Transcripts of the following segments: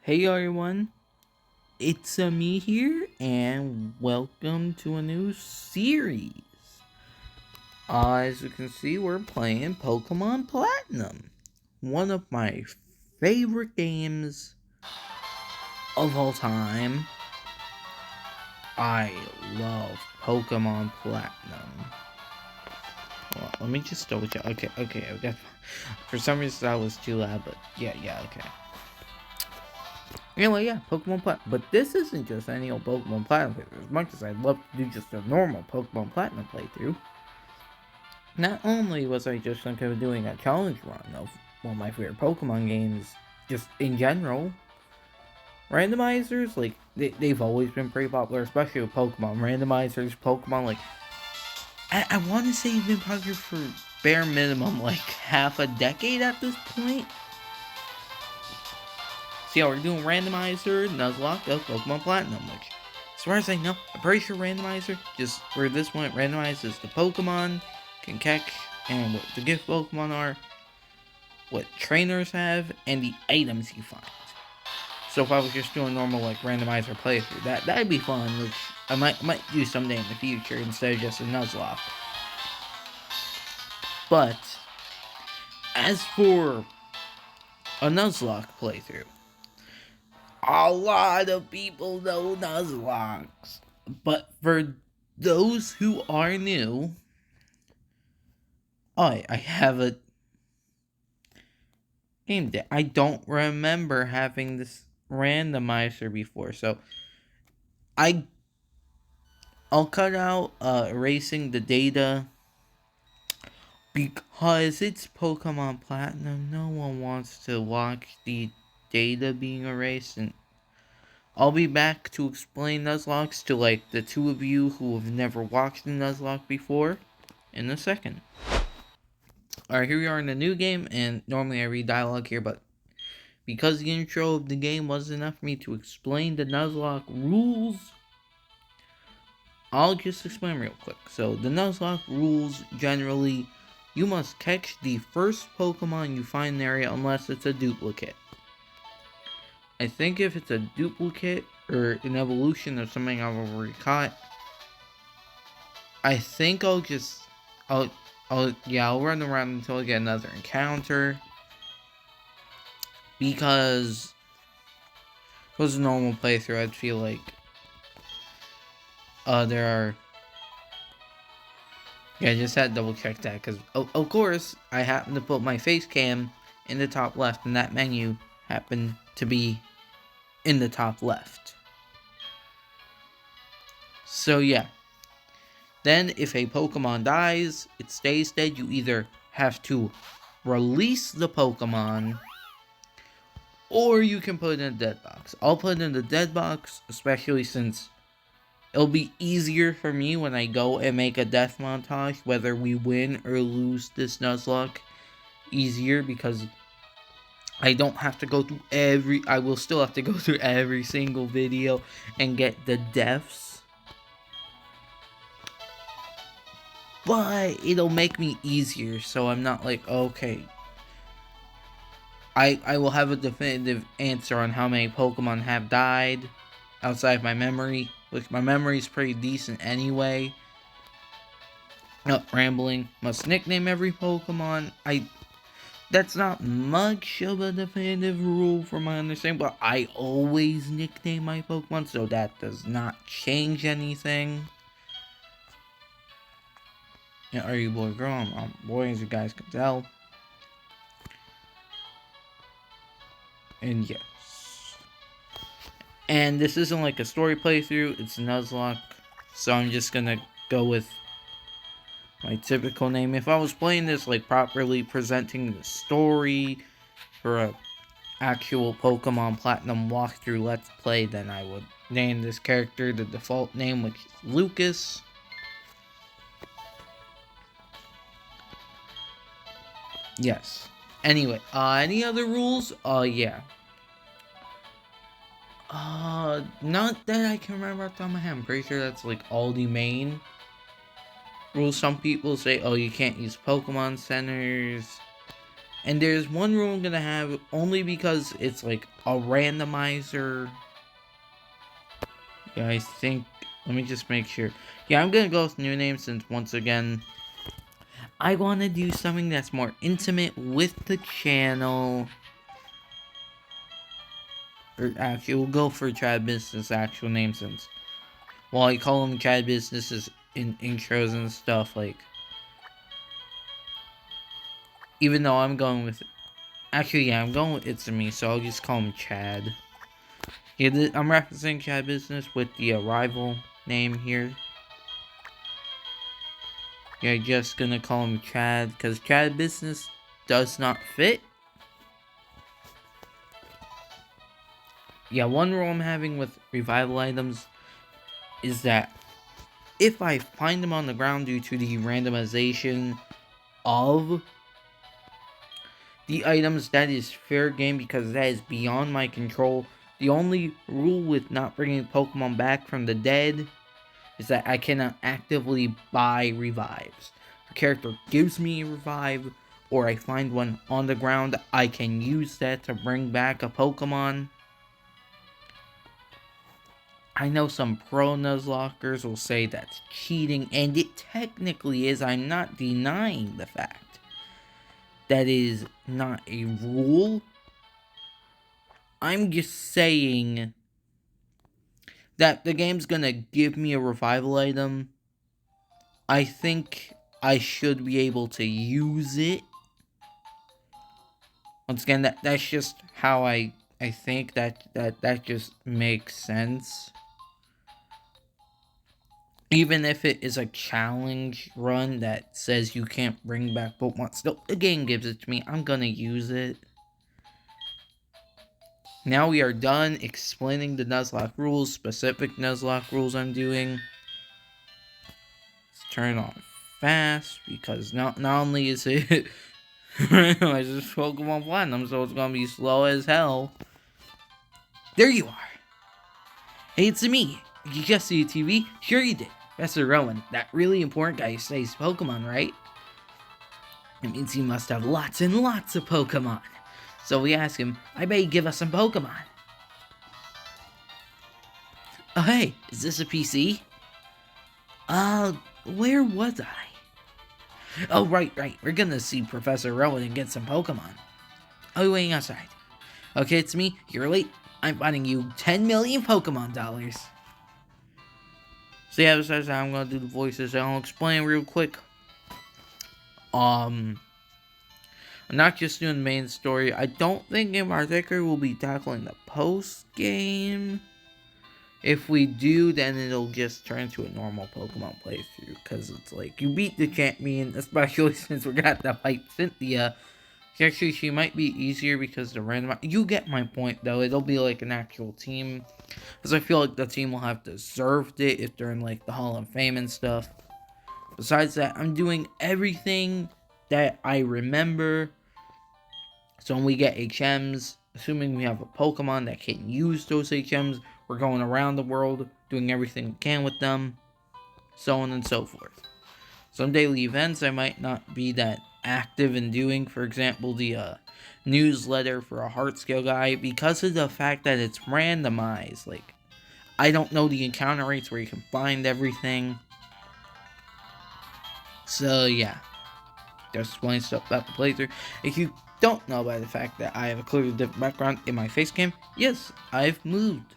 Hey everyone, ItsAMe here, and welcome to a new series. As you can see, we're playing Pokemon Platinum, one of my favorite games of all time. I love Pokemon Platinum. Well, let me just double check. Okay. For some reason that was too loud, but okay. Anyway, yeah, Pokemon Platinum. But this isn't just any old Pokemon Platinum playthrough. As much as I'd love to do just a normal Pokemon Platinum playthrough, not only was I just thinking of doing a challenge run of one of my favorite Pokemon games, just in general, randomizers, like, they've always been pretty popular, especially with Pokemon. Randomizers, Pokemon, like, I want to say they've been popular for bare minimum, like, half a decade at this point. So yeah, we're doing Randomizer Nuzlocke of Pokemon Platinum, which, as far as I know, I'm pretty sure Randomizer, just where this one randomizes the Pokemon can catch and what the gift Pokemon are, what trainers have, and the items you find. So if I was just doing normal like randomizer playthrough, that'd be fun, which I might do someday in the future instead of just a Nuzlocke. But as for a Nuzlocke playthrough, a lot of people know Nuzlocks. But for those who are new, I have a game that I don't remember having this randomizer before. So I I'll cut out erasing the data because it's Pokemon Platinum. No one wants to watch the data being erased, and I'll be back to explain Nuzlocke to like the two of you who have never watched the Nuzlocke before in a second. Alright, here we are in the new game, and normally I read dialogue here, but because the intro of the game wasn't enough for me to explain the Nuzlocke rules, I'll just explain real quick. So, the Nuzlocke rules generally, you must catch the first Pokemon you find in the area unless it's a duplicate. I think if it's a duplicate or an evolution of something I've already caught, I think I'll run around until I get another encounter. Because if it was a normal playthrough, I'd feel like there are. Yeah, I just had to double check that because, of course, I happened to put my face cam in the top left, and that menu happened to be in the top left. So, yeah. Then, if a Pokemon dies, it stays dead. You either have to release the Pokemon, or you can put it in a dead box. I'll put it in the dead box, especially since it'll be easier for me when I go and make a death montage, whether we win or lose this Nuzlocke. Easier because I don't have to go through I will still have to go through every single video and get the deaths. But it'll make me easier, so I'm not like, okay. I will have a definitive answer on how many Pokemon have died outside my memory, which my memory is pretty decent anyway. Rambling. Must nickname every Pokemon. That's not much of a definitive rule from my understanding, but I always nickname my Pokemon, so that does not change anything. Yeah, are you boy or girl? I'm boy, as you guys can tell. And yes. And this isn't like a story playthrough, it's a Nuzlocke, so I'm just gonna go with my typical name. If I was playing this like properly presenting the story for a actual Pokemon Platinum walkthrough Let's Play, then I would name this character the default name, which is Lucas. Yes. Anyway, any other rules? Yeah. Not that I can remember off the top of my head. I'm pretty sure that's like all the main rules. Some people say, oh, you can't use Pokemon centers. And there's one rule I'm gonna have only because it's like a randomizer. Yeah, I think. Let me just make sure. Yeah, I'm gonna go with new names since once again, I want to do something that's more intimate with the channel. Or actually, we'll go for Chad Business' actual name since, well, I call him Chad Business in intros and stuff, like, even though I'm going with, actually, yeah, I'm going with ItsAMe, so I'll just call him Chad. Yeah, I'm referencing Chad Business with the rival name here. Yeah, just gonna call him Chad, because Chad Business does not fit. Yeah, one rule I'm having with revival items is that if I find them on the ground due to the randomization of the items, that is fair game because that is beyond my control. The only rule with not bringing Pokemon back from the dead is that I cannot actively buy revives. If a character gives me a revive or I find one on the ground, I can use that to bring back a Pokemon. I know some pro Nuzlockers will say that's cheating, and it technically is. I'm not denying the fact that is not a rule. I'm just saying that the game's gonna give me a revival item. I think I should be able to use it. Once again, that's just how I think that just makes sense. Even if it is a challenge run that says you can't bring back Pokemon, still the game gives it to me. I'm gonna use it. Now we are done explaining the Nuzlocke rules, specific Nuzlocke rules I'm doing. Let's turn it on fast because not only is it I just Pokemon Platinum, so it's gonna be slow as hell. There you are. Hey, it's me. Did you just see TV? Sure you did. Professor Rowan, that really important guy who studies Pokemon, right? It means he must have lots and lots of Pokemon. So we ask him, I bet he'd give us some Pokemon. Oh hey, is this a PC? Where was I? Oh right, we're gonna see Professor Rowan and get some Pokemon. Oh, waiting outside. Okay, it's me, you're late. I'm finding you 10 million Pokemon dollars. So yeah, besides that, I'm gonna do the voices and I'll explain real quick. I'm not just doing the main story. I don't think in particular we'll be tackling the post game. If we do, then it'll just turn into a normal Pokemon playthrough. Because it's like, you beat the champion, especially since we got to fight Cynthia. Actually, she might be easier because the random... You get my point, though. It'll be like an actual team. Because I feel like the team will have deserved it if they're in like the Hall of Fame and stuff. Besides that, I'm doing everything that I remember. So when we get HMs, assuming we have a Pokemon that can use those HMs, we're going around the world, doing everything we can with them, so on and so forth. Some daily events I might not be that active in doing, for example, the newsletter for a heart scale guy, because of the fact that it's randomized. Like, I don't know the encounter rates where you can find everything. So yeah, just explain stuff about the playthrough. If you don't know by the fact that I have a clearly different background in my face cam, yes, I've moved.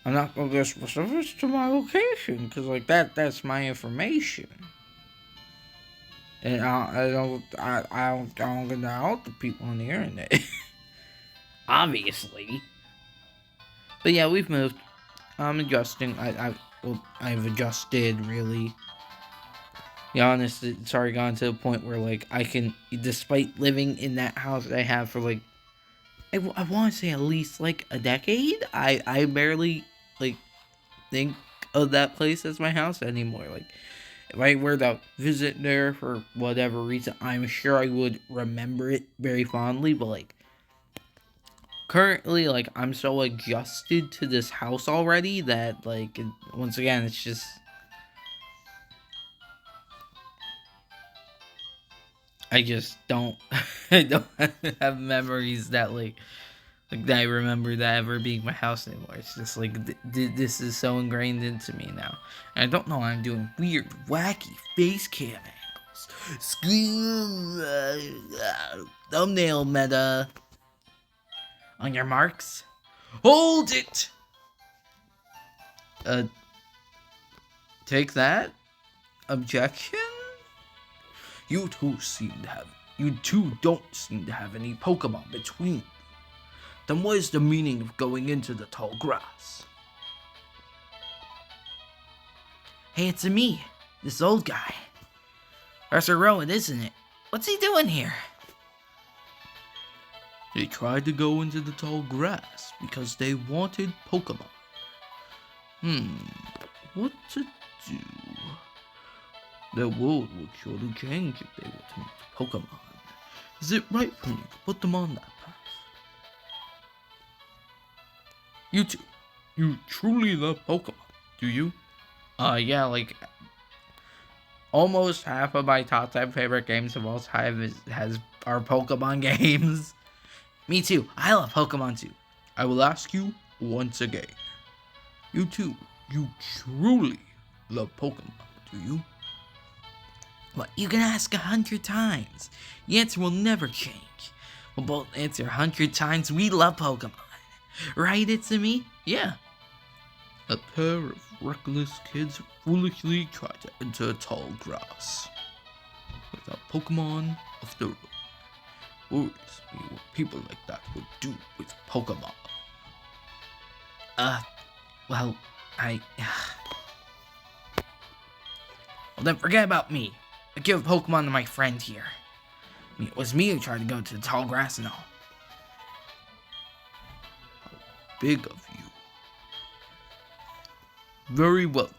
I'm not gonna go specifics to my location because like that's my information, and I don't get that out to people on the internet. Obviously, but yeah, we've moved. I'm adjusting. I've adjusted really. Be honest, it's already gone to the point where like I can, despite living in that house that I have for like I want to say at least like a decade. I barely like think of that place as my house anymore. Like, if I were to visit there for whatever reason, I'm sure I would remember it very fondly. But like, currently, like I'm so adjusted to this house already that like once again, it's just I just don't I don't have memories that like that I remember that ever being my house anymore. It's just like this is so ingrained into me now. And I don't know why I'm doing weird, wacky face cam angles. Thumbnail meta. On your marks, hold it. Take that. Objection. You two don't seem to have any Pokemon between you. Then what is the meaning of going into the tall grass? Hey, it's me, this old guy. Professor Rowan, isn't it? What's he doing here? They tried to go into the tall grass because they wanted Pokemon. What to do? Their world would surely change if they were to meet Pokemon. Is it right for me to put them on that path? You two, you truly love Pokemon, do you? Yeah, like, almost half of my top 10 favorite games of all time are Pokemon games. Me too, I love Pokemon too. I will ask you once again. You two, you truly love Pokemon, do you? What, you can ask 100 times. The answer will never change. We'll both answer 100 times we love Pokemon. Right, ItsAMe? Yeah. A pair of reckless kids foolishly try to enter tall grass without Pokemon of their own. Worries me what people like that would do with Pokemon. Well, well, then forget about me. I give Pokemon to my friend here. I mean, it was me who tried to go to the tall grass and all. How big of you. Very well then.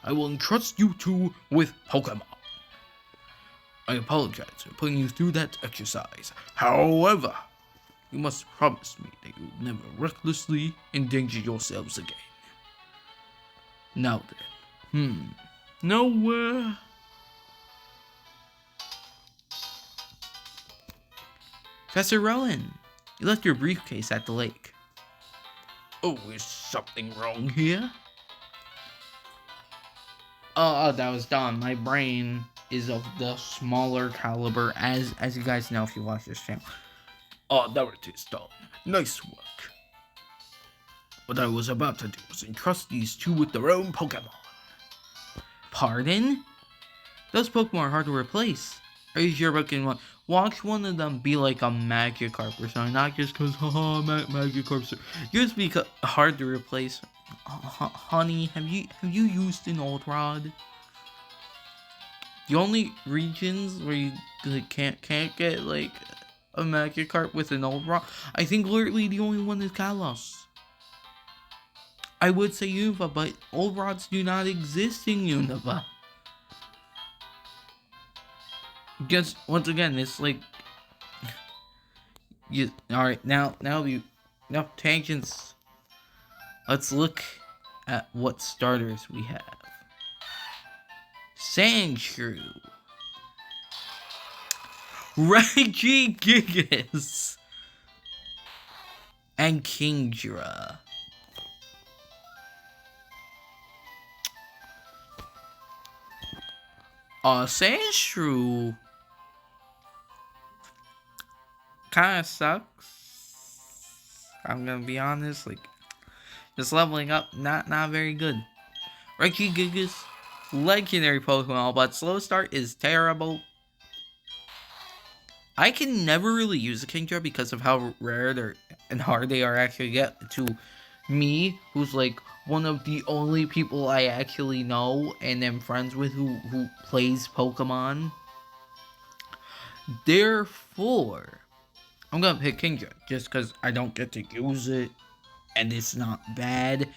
I will entrust you two with Pokemon. I apologize for putting you through that exercise. However, you must promise me that you will never recklessly endanger yourselves again. Now then. Nowhere. Professor Rowan, you left your briefcase at the lake. Oh, is something wrong here? Oh, that was Don. My brain is of the smaller caliber, as you guys know if you watch this channel. Oh, there it is, Don. Nice work. What I was about to do was entrust these two with their own Pokemon. Pardon? Those Pokemon are hard to replace. Are you sure about getting one? Watch one of them be like a Magikarp or something, not just because, haha, Magikarps are just because hard to replace. Honey, have you used an old rod? The only regions where you like, can't get like a Magikarp with an old rod, I think literally the only one is Kalos. I would say Unova, but old rods do not exist in Unova. Just once again, it's like alright, now enough tangents. Let's look at what starters we have. Sandshrew, Regigigas, and Kingdra. Sandshrew kind of sucks. I'm gonna be honest, like, just leveling up, not very good. Regigigas, legendary Pokemon, but slow start is terrible. I can never really use a Kingdra because of how rare and hard they are actually to get. To me, who's like one of the only people I actually know and am friends with who plays Pokemon. Therefore, I'm gonna pick Kingdra just because I don't get to use it and it's not bad.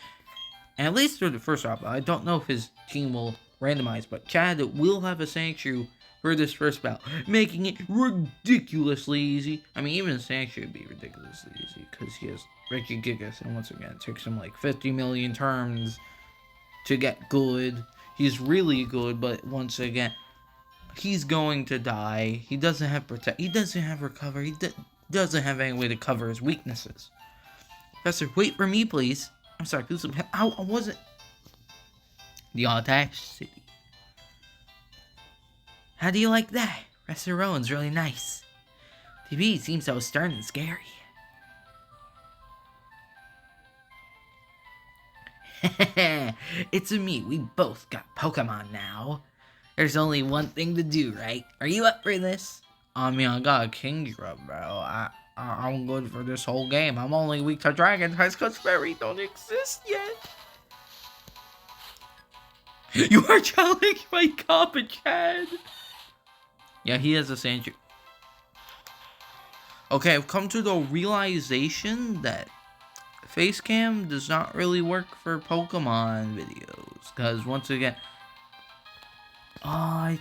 And at least for the first round, I don't know if his team will randomize, but Chad will have a Sandshrew for this first bout, making it ridiculously easy. I mean, even Sandshrew would be ridiculously easy because he has Regigigas, and once again, it takes him like 50 million turns to get good. He's really good, but once again, he's going to die. He doesn't have protect. He doesn't have recover. He doesn't have any way to cover his weaknesses. Professor, wait for me, please. I'm sorry, please. I wasn't. The audacity. How do you like that? Professor Rowan's really nice. TV seems so stern and scary. It's me. We both got Pokemon now. There's only one thing to do, right? Are you up for this? I mean, I got a Kingdra, bro. I'm good for this whole game. I'm only weak to Dragon types because fairies don't exist yet. You are challenged by Coppa Chad. Yeah, he has a Sandshrew. Okay, I've come to the realization that Facecam does not really work for Pokemon videos. Because once again, I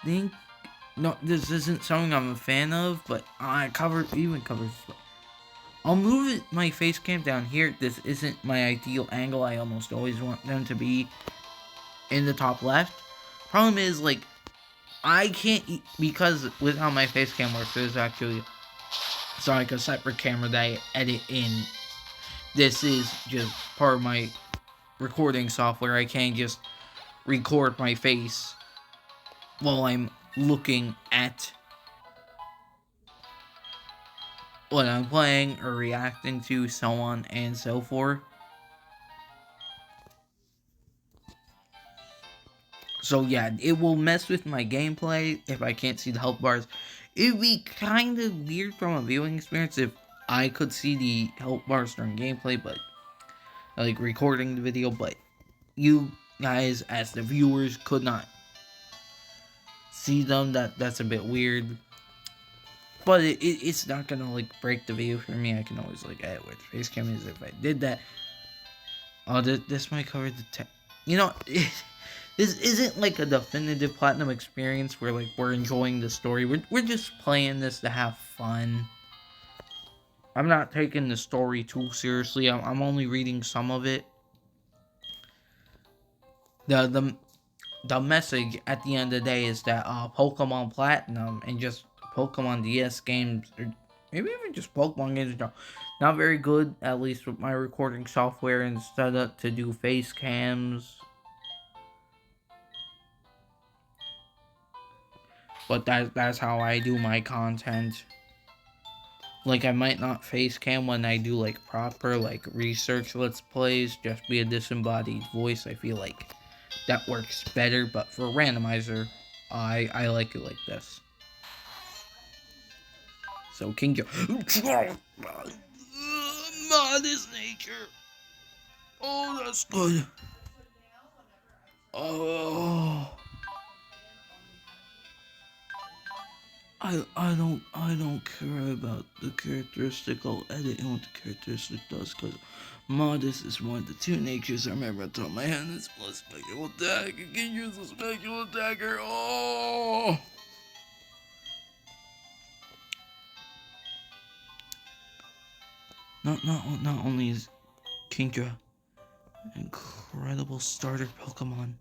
think, no, this isn't something I'm a fan of, but I covers. I'll move my face cam down here. This isn't my ideal angle. I almost always want them to be in the top left. Problem is, like, I can't, because with how my face cam works, there's actually, sorry, like a separate camera that I edit in. This is just part of my recording software. I can't just record my face while I'm looking at what I'm playing or reacting to, so on and so forth. So yeah, it will mess with my gameplay if I can't see the health bars. It would be kind of weird from a viewing experience if I could see the health bars during gameplay, but like recording the video, but you guys as the viewers could not see them. That's a bit weird. But it's not gonna like break the video for me. I can always like edit where the face cam is if I did that. Oh, this might cover the tech. You know, this isn't like a definitive platinum experience where like we're enjoying the story. We're just playing this to have fun. I'm not taking the story too seriously. I'm only reading some of it. The message at the end of the day is that Pokemon Platinum and just Pokemon DS games, or maybe even just Pokemon games, are not very good, at least with my recording software, instead of to do face cams. But that's how I do my content. Like, I might not face cam when I do like proper like research let's plays, just be a disembodied voice. I feel like that works better, but for randomizer, I like it like this. So King modest nature. Oh, that's good. Oh, I don't care about the characteristic. I'll edit in what the characteristic does, because modest is one of the two natures I remember on top of my head. It's a special attack. You can use a special attacker. Oh. Not only is Kingdra an incredible starter Pokemon,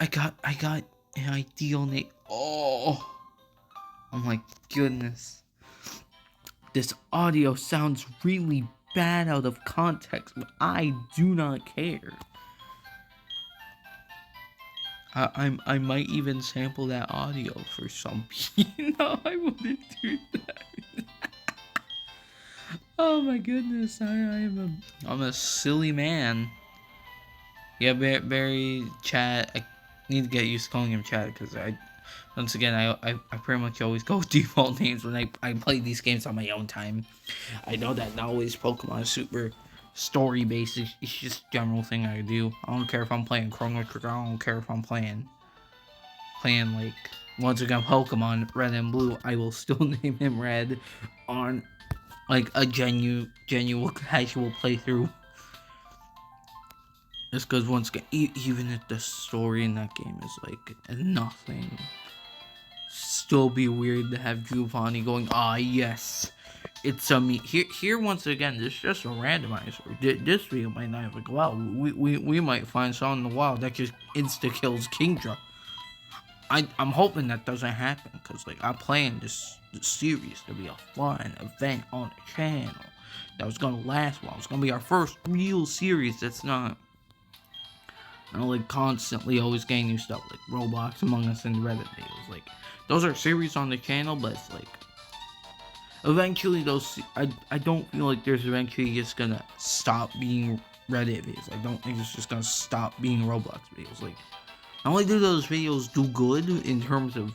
I got an ideal name. Oh my goodness. This audio sounds really bad out of context, but I do not care. I might even sample that audio for some people. No, I wouldn't do that. Oh my goodness, I'm a silly man. Yeah, very Chad. I need to get used to calling him Chad, because once again, I pretty much always go with default names when I play these games on my own time. I know that not always Pokemon is super story based. It's just a general thing I do. I don't care if I'm playing Chrono Trigger. I don't care if I'm playing like, once again, Pokemon Red and Blue. I will still name him Red on like a genuine casual playthrough. Just because once again, even if the story in that game is like nothing, still be weird to have Giovanni going, yes, it's a me. Here once again, this is just a randomizer. This video might not even go out. We might find someone in the wild that just insta kills Kingdra. I'm hoping that doesn't happen, because like I planned this series to be a fun event on the channel that was gonna last a while. It's gonna be our first real series that's not like constantly always getting new stuff like Roblox, Among Us, and Reddit videos. Like those are series on the channel, but it's like eventually those I don't feel like there's eventually just gonna stop being Reddit videos. I don't think it's just gonna stop being Roblox videos. Like not only do those videos do good in terms of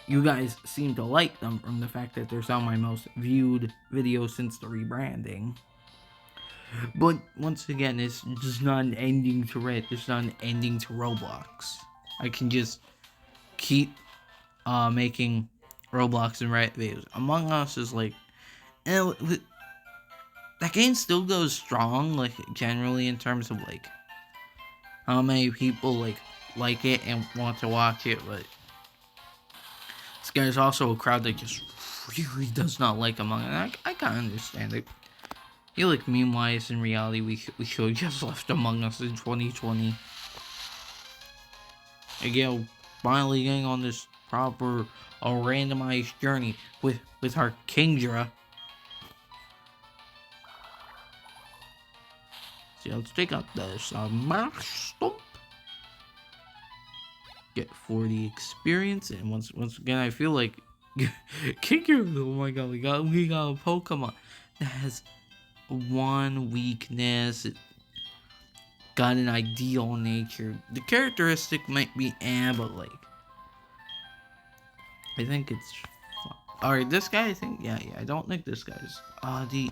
you guys seem to like them from the fact that they're some of my most viewed videos since the rebranding, but once again, it's just not an ending to Reddit. It's not an ending to Roblox. I can just keep making Roblox and Reddit videos. Among Us is like, that game still goes strong, like generally in terms of like how many people like it and want to watch it, but this guy's also a crowd that just really does not like Among Us. I kind of understand it. I feel like meme-wise, in reality, we should have just left Among Us in 2020. Again, finally getting on this proper randomized journey with our Kingdra. So let's take out this mash stomp. Get 40 experience, and once again, I feel like Kingdra. Oh my god, we got a Pokemon that has one weakness. It got an ideal nature. The characteristic might be but like I think it's alright. This guy, I think, yeah. I don't think this guy's the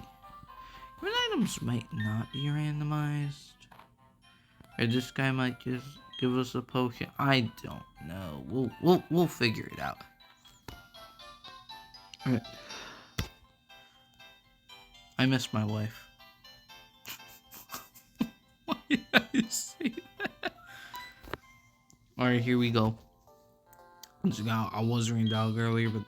even items might not be randomized, or this guy might just give us a potion. I don't know. We'll figure it out. Alright. I miss my wife. Why did I say that? Alright, here we go. Now, I was ringing dog earlier, but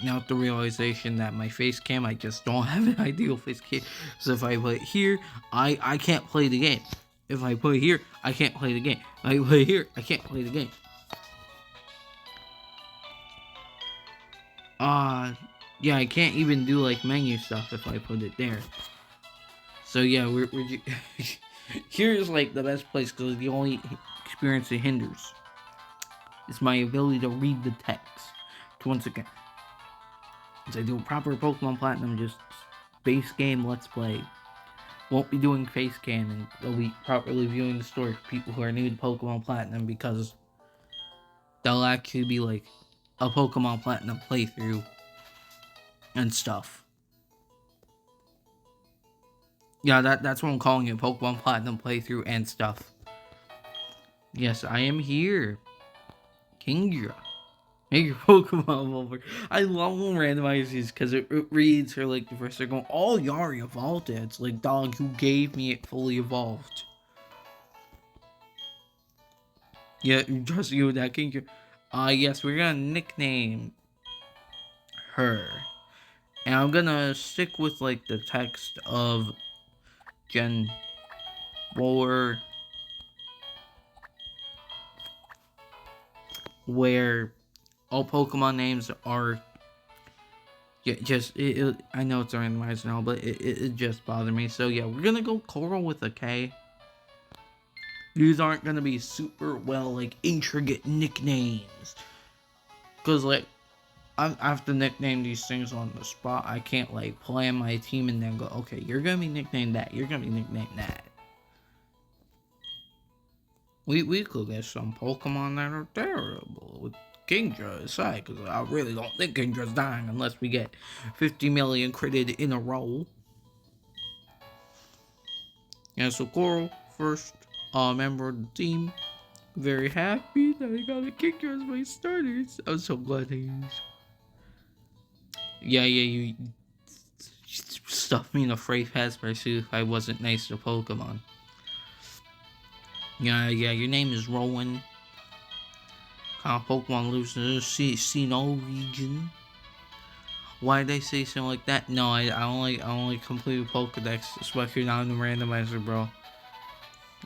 now with the realization that my face cam, I just don't have an ideal face cam. So if I put it here, I can't play the game. If I put it here, I can't play the game. If I put it here, I can't play the game. Yeah, I can't even do like menu stuff if I put it there. So yeah, we're here's like the best place, because the only experience it hinders is my ability to read the text. Once again, as I do a proper Pokemon Platinum, just base game Let's Play, won't be doing face camming. They'll be properly viewing the story for people who are new to Pokemon Platinum, because they'll actually be like a Pokemon Platinum playthrough and stuff. Yeah, that's what I'm calling it, Pokemon Platinum playthrough and stuff. Yes, I am here. Kingdra. Make your Pokemon evolve. I love when randomize these, because it reads her like the first. They're going, oh, you already evolved it. It's like, dog, who gave me it fully evolved? Yeah, trust you with that, Kingdra. Yes, we're gonna nickname her. And I'm gonna stick with like the text of Gen 4, where all Pokemon names are just I know it's randomized now, but it just bothered me. So yeah, we're gonna go Coral with a K. These aren't gonna be super well like intricate nicknames, because like I have to nickname these things on the spot. I can't like plan my team and then go, okay, you're gonna be nicknamed that, you're gonna be nicknamed that. We could get some Pokemon that are terrible with Kingdra aside, because I really don't think Kingdra's dying unless we get 50 million critted in a row. Yeah, so Coral, first member of the team. Very happy that I got a Kingdra as my starters. I'm so glad I used. Yeah, you stuffed me in a freight fazbear suit if I wasn't nice to Pokemon. Yeah, your name is Rowan. Pokemon lives in the Sinnoh region. Why did they say something like that? No, I only completed Pokedex, especially not in the randomizer, bro.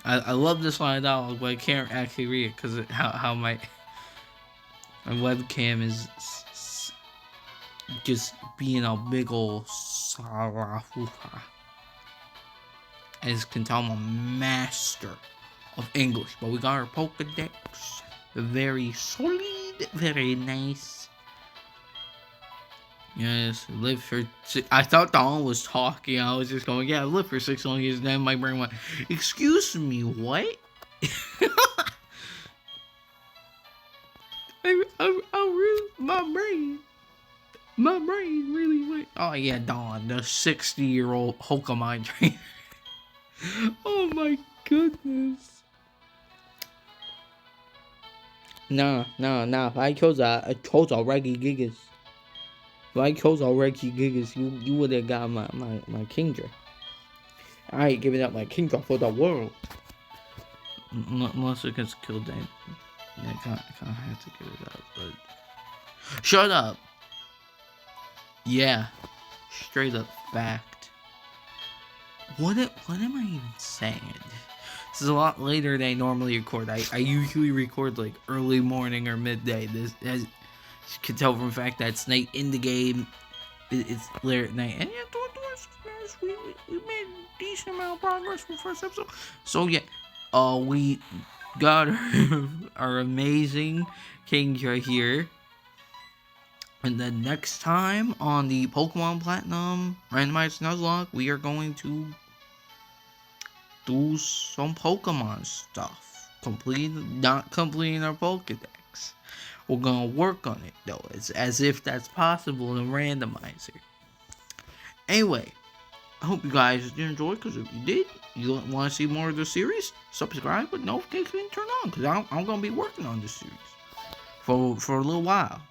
I love this line of dialogue, but I can't actually read it because how my webcam is just being a big ol' sarafuha. As you can tell, I'm a master of English, but we got our Pokedex. Very solid, very nice. Yes, live for I thought Don was talking. I was just going, yeah, live for 6 long years. Then my brain went, excuse me, what? My brain really went. Oh yeah, Don, the 60-year-old Pokemon trainer. Oh my goodness. Nah. I chose a Reggie Gigas. If I chose a Reggie Gigas, you would have got my Kingdra. I ain't giving up my Kingdra for the world. Unless it gets killed, then I can't have to give it up. But shut up. Yeah, straight up fact. What am I even saying? This is a lot later than I normally record. I usually record like early morning or midday. This, as you can tell from the fact that it's night in the game, it's late at night. And yeah, we made a decent amount of progress for the first episode. So yeah, we got our amazing Kingdra here. And then next time on the Pokemon Platinum Randomizer Nuzlocke, we are going to do some Pokemon stuff. Not completing our Pokedex. We're gonna work on it though. It's as if that's possible in Randomizer. Anyway, I hope you guys did enjoy, because if you did, you want to see more of the series, subscribe with notifications turned on, because I'm gonna be working on this series for a little while.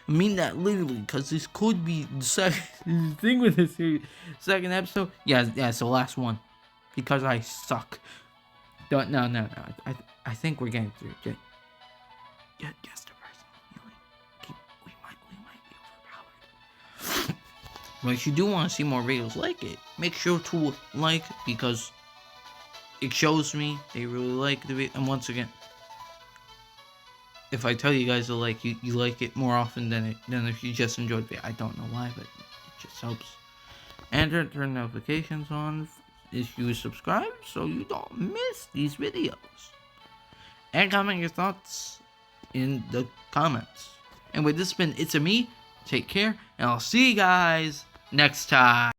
I mean that literally, because this could be the second thing with this series. Second episode? Yeah, it's the last one. Because I suck. No. I think we're getting through. Just a person. We might be overpowered. But if you do want to see more videos like it, make sure to like, because it shows me they really like the video. And once again, if I tell you guys to like, you like it more often than if you just enjoyed the video. I don't know why, but it just helps. And turn notifications on if you subscribe, so you don't miss these videos. And comment your thoughts in the comments. Anyway, this has been ItsAMe. Take care, and I'll see you guys next time.